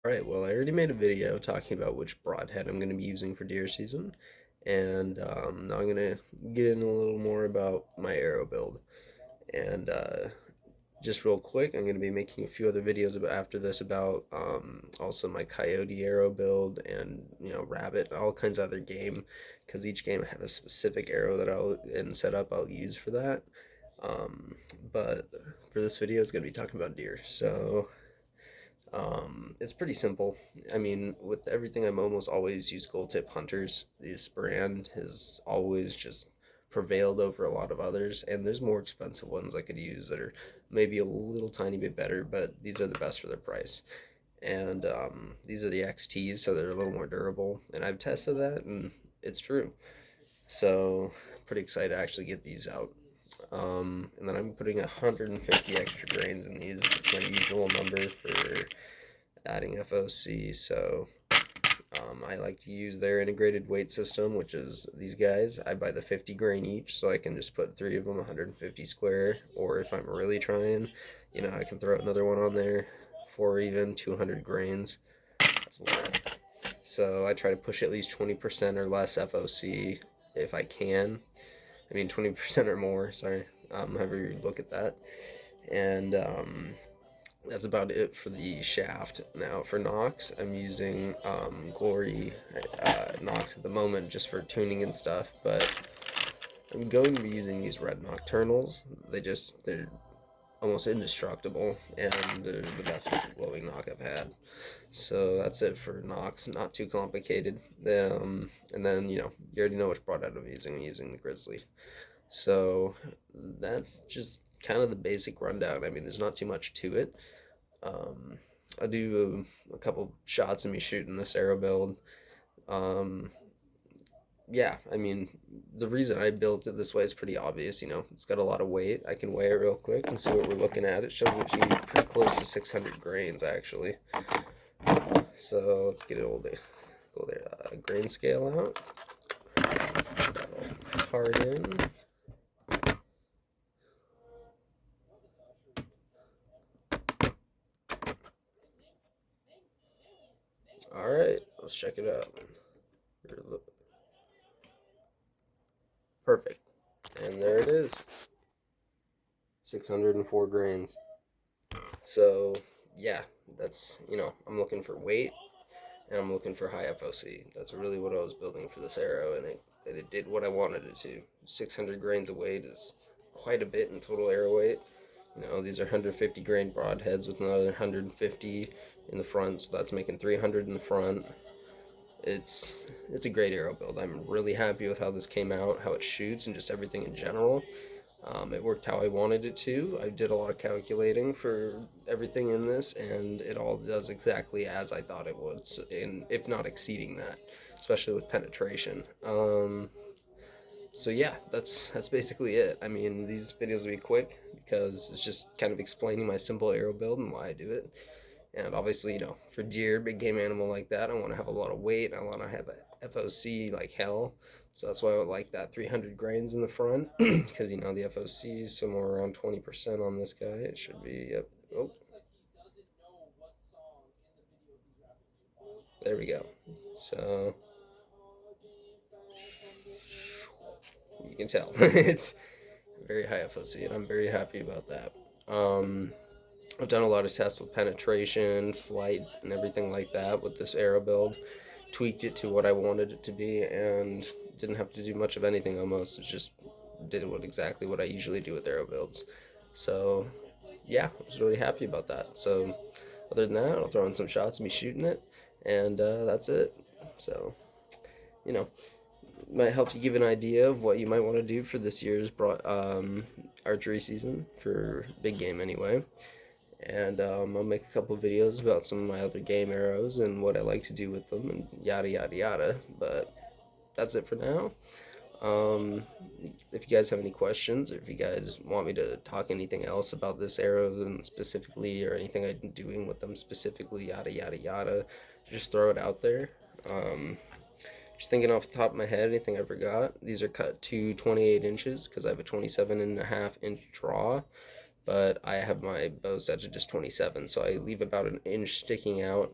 Alright, well, I already made a video talking about which broadhead I'm going to be using for deer season, and now I'm going to get in a little more about my arrow build. And just real quick, I'm going to be making a few other videos about after this about also my coyote arrow build and rabbit, all kinds of other game, because each game I have a specific arrow that and setup I'll use for that. Um, but for this video, it's going to be talking about deer. So it's pretty simple. I mean, with everything, I'm almost always use gold tip hunters. This brand has always just prevailed over a lot of others, and there's more expensive ones I could use that are maybe a little tiny bit better, but these are the best for their price. And these are the XTs, so they're a little more durable, and I've tested that, and it's true. So, pretty excited to actually get these out. And then I'm putting 150 extra grains in these. It's my usual number for adding FOC. So I like to use their integrated weight system, which is these guys. I buy the 50 grain each, so I can just put three of them 150 square. Or if I'm really trying, I can throw another one on there for even 200 grains. That's a lot. So I try to push at least 20% or less FOC if I can. I mean 20% or more. Sorry, however you look at that. And that's about it for the shaft. Now for nocks, I'm using Glory nocks at the moment just for tuning and stuff, but I'm going to be using these red nockturnals. They're almost indestructible, and they're the best glowing knock I've had. So that's it for nocks. Not too complicated. And then you already know which broadhead I'm using. I'm using the grizzly. So that's just kind of the basic rundown. I mean, there's not too much to it. Um, I do a couple shots of me shooting this arrow build. Um, yeah, I mean, the reason I built it this way is pretty obvious. It's got a lot of weight. I can weigh it real quick and see what we're looking at. It should achieve pretty close to 600 grains, actually. So let's get it all there. Go there. Grain scale out. That'll harden. All right, let's check it out. Perfect. And there it is. 604 grains. So, yeah, I'm looking for weight and I'm looking for high FOC. That's really what I was building for this arrow, and it did what I wanted it to. 600 grains of weight is quite a bit in total arrow weight. These are 150 grain broadheads with another 150 in the front, so that's making 300 in the front. It's it's a great arrow build. I'm really happy with how this came out, how it shoots, and just everything in general. It worked how I wanted it to. I did a lot of calculating for everything in this, and it all does exactly as I thought it would, and if not exceeding that, especially with penetration. So yeah, that's basically it. I mean, these videos will be quick because it's just kind of explaining my simple arrow build and why I do it. And obviously, for deer, big game animal like that, I want to have a lot of weight. I want to have a FOC like hell. So that's why I would like that 300 grains in the front, because the FOC is somewhere around 20% on this guy. It should be. Yep. Oh, there we go. So you can tell it's very high FOC, and I'm very happy about that. Um, I've done a lot of tests with penetration, flight, and everything like that with this arrow build. Tweaked it to what I wanted it to be, and didn't have to do much of anything almost. It just did exactly what I usually do with arrow builds. So, yeah, I was really happy about that. So, other than that, I'll throw in some shots of me shooting it, and that's it. So, you know, might help you give an idea of what you might want to do for this year's archery season for big game anyway. And I'll make a couple videos about some of my other game arrows and what I like to do with them and yada yada yada. But that's it for now. Um, if you guys have any questions, or if you guys want me to talk anything else about this arrow specifically, or anything I'm doing with them specifically, yada yada yada, just throw it out there. Um, just thinking off the top of my head, anything I forgot. These are cut to 28 inches because I have a 27.5 inch draw, but I have my bow set to just 27, so I leave about an inch sticking out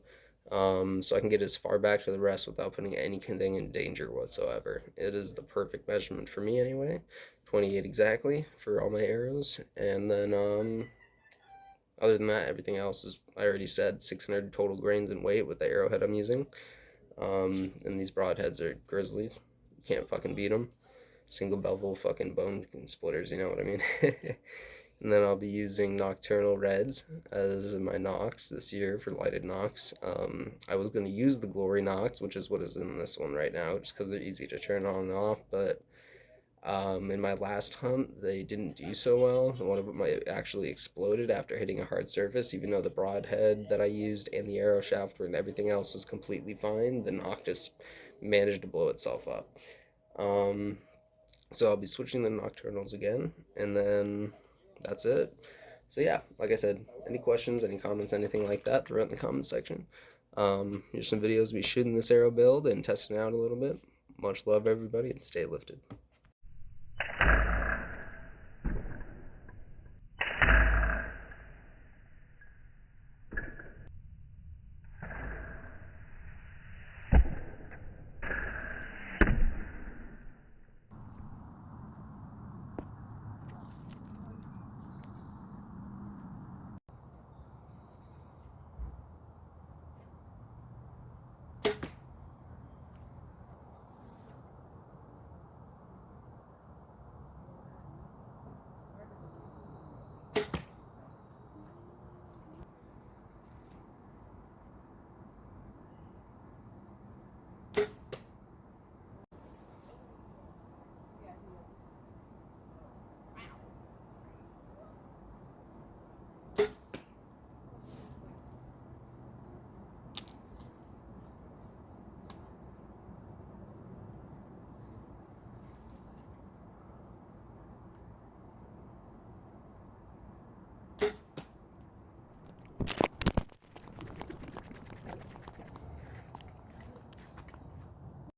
so I can get as far back to the rest without putting anything in danger whatsoever. It is the perfect measurement for me anyway, 28 exactly for all my arrows, and then other than that, everything else is, I already said, 600 total grains in weight with the arrowhead I'm using. And these broadheads are grizzlies. You can't fucking beat them. Single bevel fucking bone splitters, you know what I mean? And then I'll be using nocturnal reds as my nocks this year for lighted nocks. I was going to use the glory nocks, which is what is in this one right now, just because they're easy to turn on and off, but in my last hunt, they didn't do so well. One of them actually exploded after hitting a hard surface, even though the broadhead that I used and the arrow shaft and everything else was completely fine. The nock just managed to blow itself up. Um, so I'll be switching the nocturnals again, and then that's it. So yeah, like I said, any questions, any comments, anything like that, throw it in the comments section. Here's some videos of me shooting this arrow build and testing it out a little bit. Much love, everybody, and stay lifted.